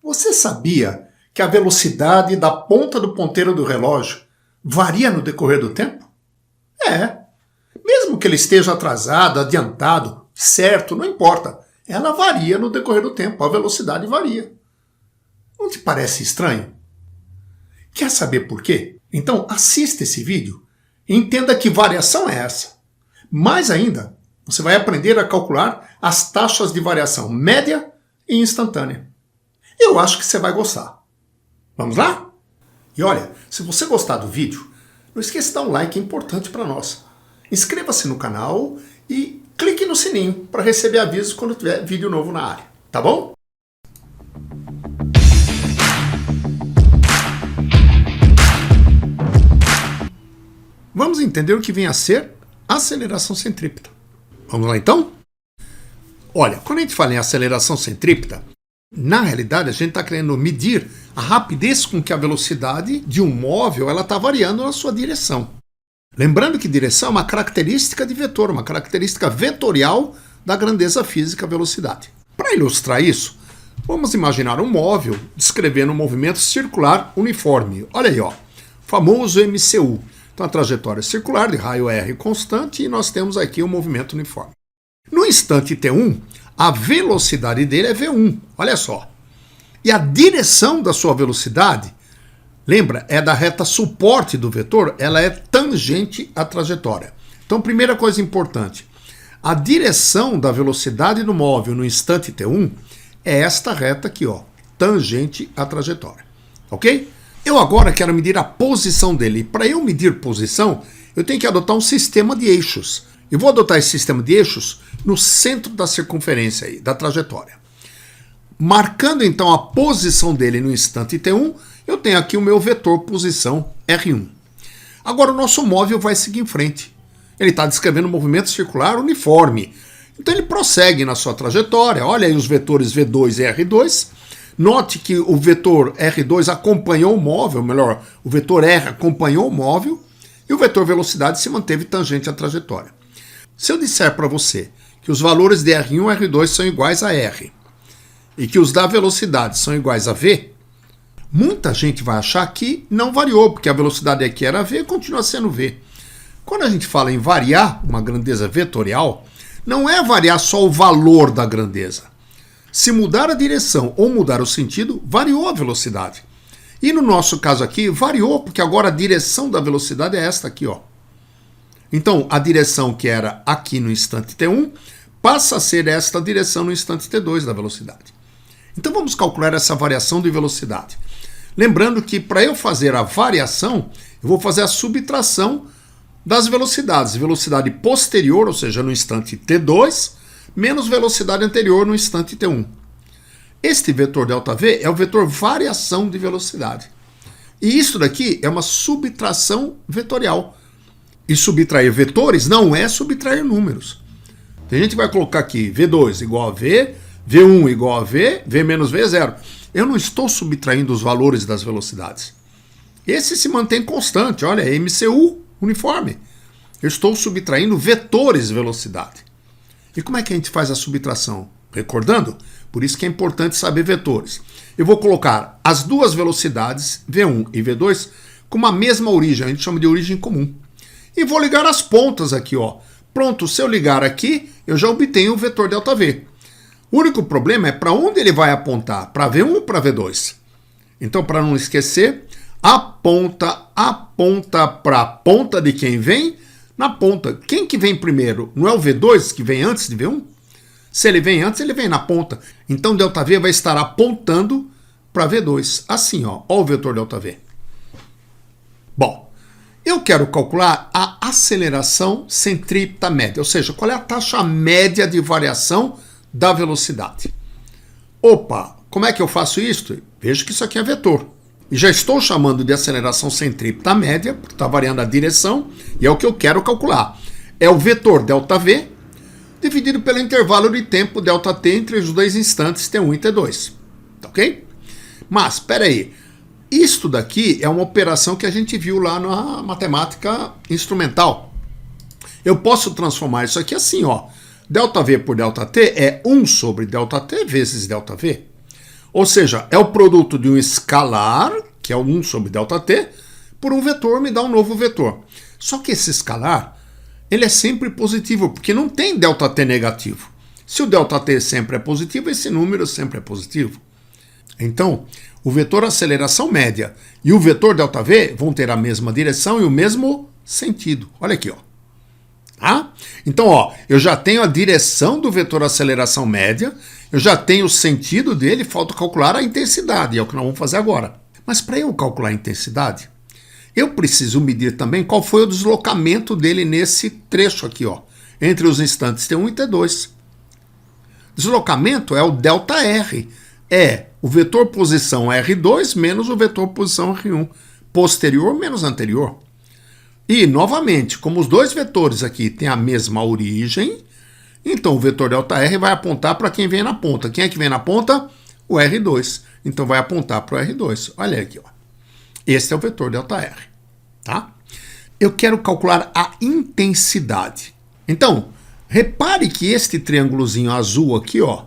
Você sabia que a velocidade da ponta do ponteiro do relógio varia no decorrer do tempo? É. Mesmo que ele esteja atrasado, adiantado, certo, não importa. Ela varia no decorrer do tempo, a velocidade varia. Não te parece estranho? Quer saber por quê? Então assista esse vídeo e entenda que variação é essa. Mais ainda, você vai aprender a calcular as taxas de variação média e instantânea. Eu acho que você vai gostar. Vamos lá? E olha, se você gostar do vídeo, não esqueça de dar um like, é importante para nós. Inscreva-se no canal e clique no sininho para receber avisos quando tiver vídeo novo na área, tá bom? Vamos entender o que vem a ser aceleração centrípeta. Vamos lá então? Olha, quando a gente fala em aceleração centrípeta, na realidade a gente está querendo medir a rapidez com que a velocidade de um móvel está variando na sua direção. Lembrando que direção é uma característica de vetor, uma característica vetorial da grandeza física velocidade. Para ilustrar isso, vamos imaginar um móvel descrevendo um movimento circular uniforme. Olha aí, ó, famoso MCU. Então a trajetória circular de raio R constante e nós temos aqui um movimento uniforme. No instante T1, a velocidade dele é V1, olha só. E a direção da sua velocidade, lembra, é da reta suporte do vetor, ela é tangente à trajetória. Então, primeira coisa importante, a direção da velocidade do móvel no instante T1 é esta reta aqui, ó, tangente à trajetória, ok? Eu agora quero medir a posição dele. Para eu medir posição, eu tenho que adotar um sistema de eixos. Eu vou adotar esse sistema de eixos no centro da circunferência aí, da trajetória. Marcando então a posição dele no instante T1, eu tenho aqui o meu vetor posição R1. Agora o nosso móvel vai seguir em frente. Ele está descrevendo um movimento circular uniforme. Então ele prossegue na sua trajetória. Olha aí os vetores V2 e R2. Note que o vetor R2 acompanhou o móvel, melhor, o vetor R acompanhou o móvel e o vetor velocidade se manteve tangente à trajetória. Se eu disser para você que os valores de R1 e R2 são iguais a R e que os da velocidade são iguais a V, muita gente vai achar que não variou, porque a velocidade aqui era V e continua sendo V. Quando a gente fala em variar uma grandeza vetorial, não é variar só o valor da grandeza. Se mudar a direção ou mudar o sentido, variou a velocidade. E no nosso caso aqui, variou, porque agora a direção da velocidade é esta aqui, ó. Então, a direção que era aqui no instante T1 passa a ser esta direção no instante T2 da velocidade. Então, vamos calcular essa variação de velocidade. Lembrando que para eu fazer a variação, eu vou fazer a subtração das velocidades. Velocidade posterior, ou seja, no instante T2, menos velocidade anterior no instante T1. Este vetor ΔV é o vetor variação de velocidade. E isso daqui é uma subtração vetorial. E subtrair vetores não é subtrair números. A gente vai colocar aqui V2 igual a V, V1 igual a V, V menos V é zero. Eu não estou subtraindo os valores das velocidades. Esse se mantém constante, olha, é MCU uniforme. Eu estou subtraindo vetores de velocidade. E como é que a gente faz a subtração? Recordando? Por isso que é importante saber vetores. Eu vou colocar as duas velocidades, V1 e V2, com uma mesma origem, a gente chama de origem comum. E vou ligar as pontas aqui, ó. Pronto, se eu ligar aqui, eu já obtenho o vetor ΔV. O único problema é para onde ele vai apontar, para V1 ou para V2. Então, para não esquecer, aponta para a ponta de quem vem, na ponta. Quem que vem primeiro? Não é o V2 que vem antes de V1? Se ele vem antes, ele vem na ponta. Então, ΔV vai estar apontando para V2. Assim, ó o vetor ΔV. Bom, eu quero calcular a aceleração centrípeta média, ou seja, qual é a taxa média de variação da velocidade. Opa, como é que eu faço isso? Veja que isso aqui é vetor. E já estou chamando de aceleração centrípeta média, porque está variando a direção, e é o que eu quero calcular. É o vetor ΔV dividido pelo intervalo de tempo ΔT entre os dois instantes T1 e T2. Tá ok? Mas, espera aí. Isto daqui é uma operação que a gente viu lá na matemática instrumental. Eu posso transformar isso aqui assim, ó. ΔV por ΔT é 1 sobre ΔT vezes ΔV. Ou seja, é o produto de um escalar, que é o 1 sobre ΔT, por um vetor, me dá um novo vetor. Só que esse escalar, ele é sempre positivo, porque não tem ΔT negativo. Se o ΔT sempre é positivo, esse número sempre é positivo. Então, o vetor aceleração média e o vetor ΔV vão ter a mesma direção e o mesmo sentido. Olha aqui, ó. Tá? Então, ó, eu já tenho a direção do vetor aceleração média, eu já tenho o sentido dele, falta calcular a intensidade, é o que nós vamos fazer agora. Mas para eu calcular a intensidade, eu preciso medir também qual foi o deslocamento dele nesse trecho aqui, ó, entre os instantes T1 e T2. Deslocamento é o ΔR, é o vetor posição R2 menos o vetor posição R1, posterior menos anterior. E, novamente, como os dois vetores aqui têm a mesma origem, então o vetor ΔR vai apontar para quem vem na ponta. Quem é que vem na ponta? O R2. Então vai apontar para o R2. Olha aqui, ó. Esse é o vetor ΔR. Tá? Eu quero calcular a intensidade. Então, repare que este triângulozinho azul aqui, ó,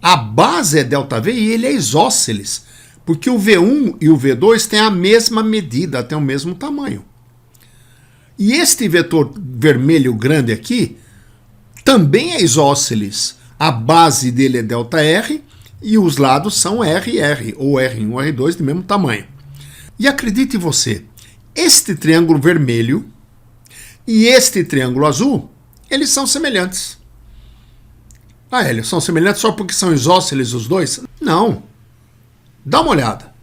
a base é ΔV e ele é isósceles, porque o V1 e o V2 têm a mesma medida, têm o mesmo tamanho. E este vetor vermelho grande aqui também é isósceles. A base dele é ΔR e os lados são RR, ou R1 ou R2 do mesmo tamanho. E acredite você, este triângulo vermelho e este triângulo azul, eles são semelhantes. Ah, Hélio, são semelhantes só porque são isósceles os dois? Não. Dá uma olhada.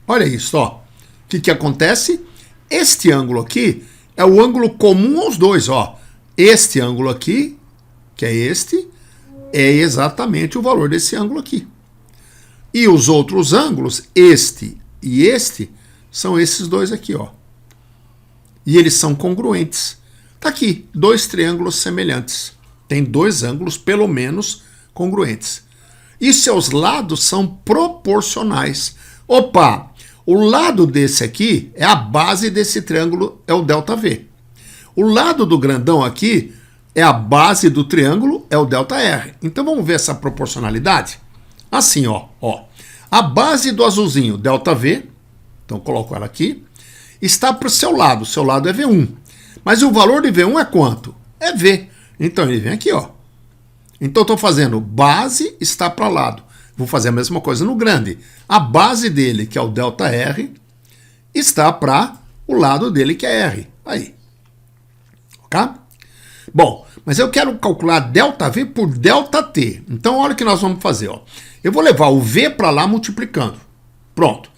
Olha isso, ó. O que acontece? Este ângulo aqui é o ângulo comum aos dois, ó. Este ângulo aqui, que é este, é exatamente o valor desse ângulo aqui. E os outros ângulos, este e este, são esses dois aqui, ó. E eles são congruentes. Tá aqui, dois triângulos semelhantes. Tem dois ângulos, pelo menos, congruentes. E seus lados são proporcionais. Opa! O lado desse aqui é a base desse triângulo, é o ΔV. O lado do grandão aqui é a base do triângulo, é o ΔR. Então vamos ver essa proporcionalidade? Assim, ó. A base do azulzinho, ΔV, então coloco ela aqui, está para o seu lado é V1. Mas o valor de V1 é quanto? É V. Então ele vem aqui, ó. Então estou fazendo base está para lado. Vou fazer a mesma coisa no grande. A base dele, que é o ΔR, está para o lado dele, que é R. Aí. Ok? Bom, mas eu quero calcular ΔV por ΔT. Então olha o que nós vamos fazer, ó. Eu vou levar o V para lá multiplicando. Pronto.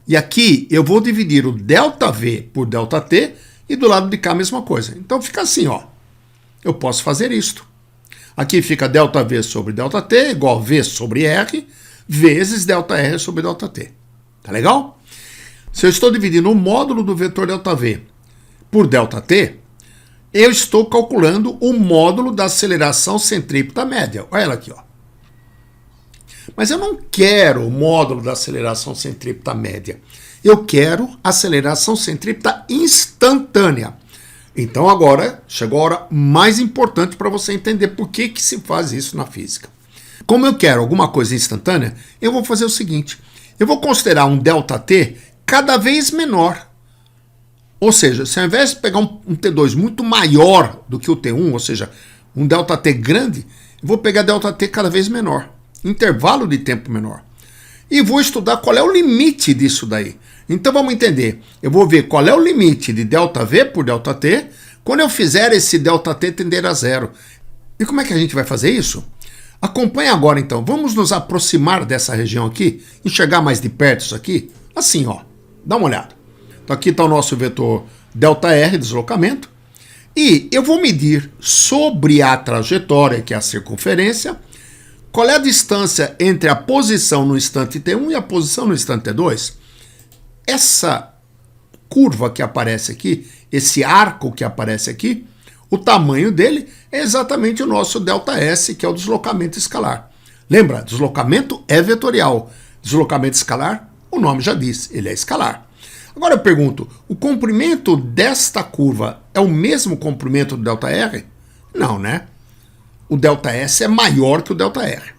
E aqui eu vou dividir o ΔV por ΔT e do lado de cá a mesma coisa. Então fica assim, ó. Eu posso fazer isto. Aqui fica ΔV sobre ΔT igual a V sobre R vezes ΔR sobre ΔT. Tá legal? Se eu estou dividindo o módulo do vetor ΔV por ΔT, eu estou calculando o módulo da aceleração centrípeta média. Olha ela aqui, ó. Mas eu não quero o módulo da aceleração centrípeta média. Eu quero aceleração centrípeta instantânea. Então agora chegou a hora mais importante para você entender por que se faz isso na física. Como eu quero alguma coisa instantânea, eu vou fazer o seguinte. Eu vou considerar um ΔT cada vez menor. Ou seja, se ao invés de pegar um T2 muito maior do que o T1, ou seja, um ΔT grande, eu vou pegar ΔT cada vez menor. Intervalo de tempo menor. E vou estudar qual é o limite disso daí. Então vamos entender. Eu vou ver qual é o limite de ΔV por ΔT quando eu fizer esse ΔT tender a zero. E como é que a gente vai fazer isso? Acompanhe agora então. Vamos nos aproximar dessa região aqui, enxergar mais de perto isso aqui. Assim, ó. Dá uma olhada. Então aqui está o nosso vetor ΔR, deslocamento. E eu vou medir sobre a trajetória, que é a circunferência, qual é a distância entre a posição no instante T1 e a posição no instante T2. Essa curva que aparece aqui, esse arco que aparece aqui, o tamanho dele é exatamente o nosso ΔS, que é o deslocamento escalar. Lembra, deslocamento é vetorial. Deslocamento escalar, o nome já diz, ele é escalar. Agora eu pergunto, o comprimento desta curva é o mesmo comprimento do ΔR? Não, né? O ΔS é maior que o ΔR.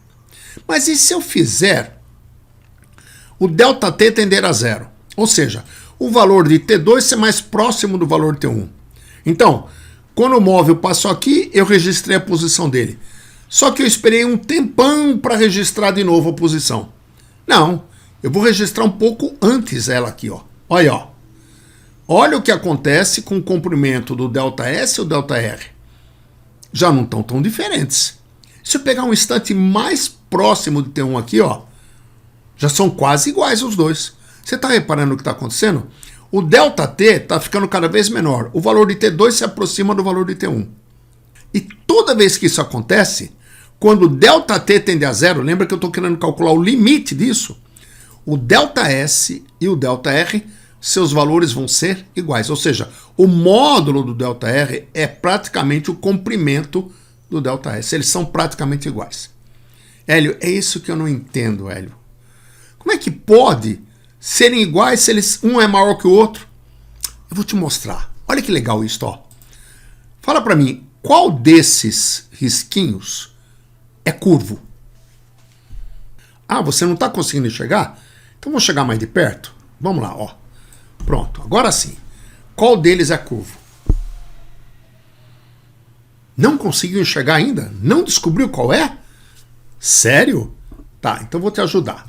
Mas e se eu fizer o ΔT tender a zero. Ou seja, o valor de T2 ser mais próximo do valor de T1. Então, quando o móvel passou aqui, eu registrei a posição dele. Só que eu esperei um tempão para registrar de novo a posição. Não, eu vou registrar um pouco antes ela aqui, ó. Olha, ó. Olha o que acontece com o comprimento do ΔS e o ΔR. Já não estão tão diferentes. Se eu pegar um instante mais próximo de T1 aqui, ó, já são quase iguais os dois. Você está reparando o que está acontecendo? O ΔT está ficando cada vez menor. O valor de T2 se aproxima do valor de T1. E toda vez que isso acontece, quando o ΔT tende a zero, lembra que eu estou querendo calcular o limite disso? O ΔS e o ΔR, seus valores vão ser iguais. Ou seja, o módulo do ΔR é praticamente o comprimento do ΔS. Eles são praticamente iguais. Hélio, é isso que eu não entendo, Hélio. Como é que pode serem iguais se eles, um é maior que o outro? Eu vou te mostrar. Olha que legal isso, ó. Fala para mim, qual desses risquinhos é curvo? Ah, você não está conseguindo enxergar? Então vou chegar mais de perto. Vamos lá, ó. Pronto, agora sim. Qual deles é curvo? Não conseguiu enxergar ainda? Não descobriu qual é? Sério? Tá, então vou te ajudar.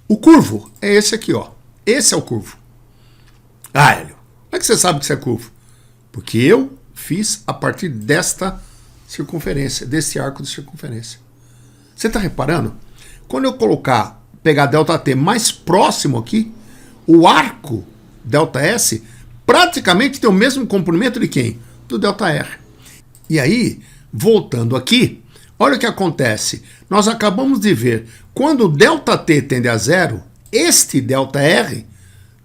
O curvo é esse aqui, ó. Esse é o curvo. Ah, Hélio, como é que você sabe que isso é curvo? Porque eu fiz a partir desta circunferência, desse arco de circunferência. Você está reparando? Quando eu pegar ΔT mais próximo aqui, o arco ΔS praticamente tem o mesmo comprimento de quem? Do ΔR. E aí, voltando aqui, olha o que acontece. Nós acabamos de ver, quando o ΔT tende a zero, este ΔR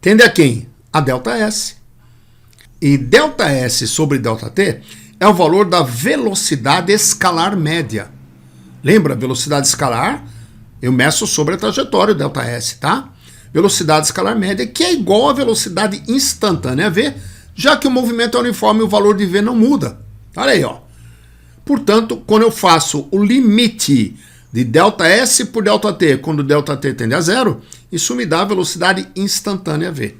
tende a quem? A ΔS. E ΔS sobre ΔT é o valor da velocidade escalar média. Lembra, velocidade escalar, eu meço sobre a trajetória, o ΔS, tá? Velocidade escalar média, que é igual à velocidade instantânea V, já que o movimento é uniforme e o valor de V não muda. Olha aí, ó. Portanto, quando eu faço o limite de ΔS por ΔT, quando o ΔT tende a zero, isso me dá a velocidade instantânea V.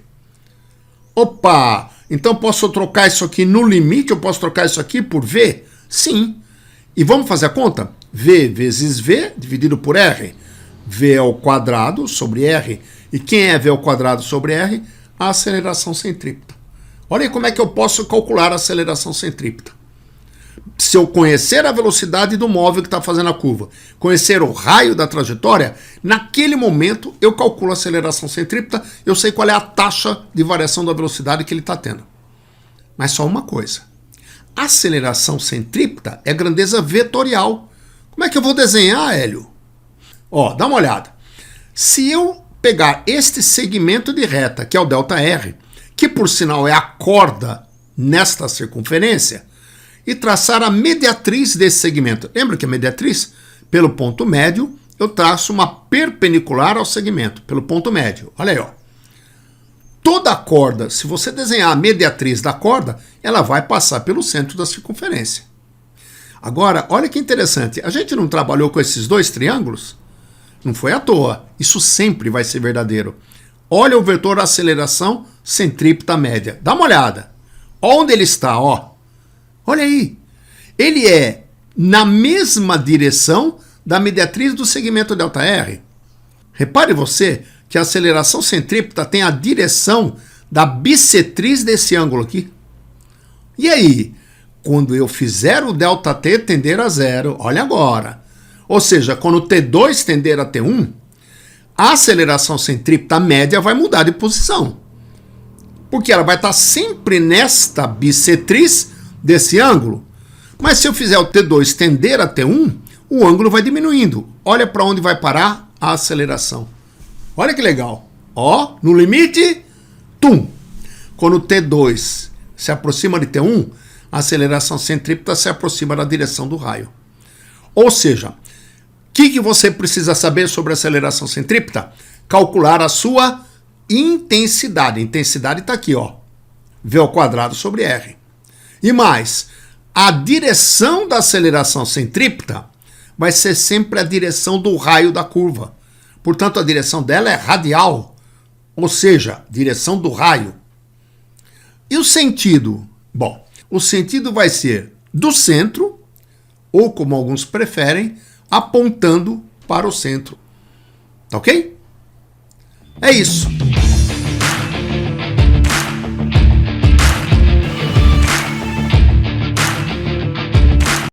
Opa! Então posso trocar isso aqui no limite? Eu posso trocar isso aqui por V? Sim. E vamos fazer a conta? V vezes V dividido por R. V ao quadrado sobre R. E quem é V ao quadrado sobre R? A aceleração centrípeta. Olha aí como é que eu posso calcular a aceleração centrípeta. Se eu conhecer a velocidade do móvel que está fazendo a curva, conhecer o raio da trajetória, naquele momento eu calculo a aceleração centrípeta, eu sei qual é a taxa de variação da velocidade que ele está tendo. Mas só uma coisa. A aceleração centrípeta é grandeza vetorial. Como é que eu vou desenhar, Hélio? Ó, dá uma olhada. Se eu pegar este segmento de reta, que é o ΔR, que por sinal é a corda nesta circunferência, e traçar a mediatriz desse segmento. Lembra que a mediatriz, pelo ponto médio, eu traço uma perpendicular ao segmento, pelo ponto médio. Olha aí, ó. Toda a corda, se você desenhar a mediatriz da corda, ela vai passar pelo centro da circunferência. Agora, olha que interessante. A gente não trabalhou com esses dois triângulos? Não foi à toa. Isso sempre vai ser verdadeiro. Olha o vetor aceleração centrípeta média. Dá uma olhada. Onde ele está, ó. Olha aí, ele é na mesma direção da mediatriz do segmento ΔR. Repare você que a aceleração centrípeta tem a direção da bissetriz desse ângulo aqui. E aí, quando eu fizer o ΔT tender a zero, olha agora, ou seja, quando o T2 tender a T1, a aceleração centrípeta média vai mudar de posição. Porque ela vai estar sempre nesta bissetriz desse ângulo, mas se eu fizer o T2 tender a T1, o ângulo vai diminuindo. Olha para onde vai parar a aceleração. Olha que legal. Ó, no limite, tum. Quando o T2 se aproxima de T1, a aceleração centrípeta se aproxima da direção do raio. Ou seja, o que você precisa saber sobre a aceleração centrípeta? Calcular a sua intensidade. A intensidade está aqui, ó. V ao quadrado sobre R. E mais, a direção da aceleração centrípeta vai ser sempre a direção do raio da curva. Portanto, a direção dela é radial, ou seja, direção do raio. E o sentido? Bom, o sentido vai ser do centro, ou como alguns preferem, apontando para o centro. Tá ok? É isso.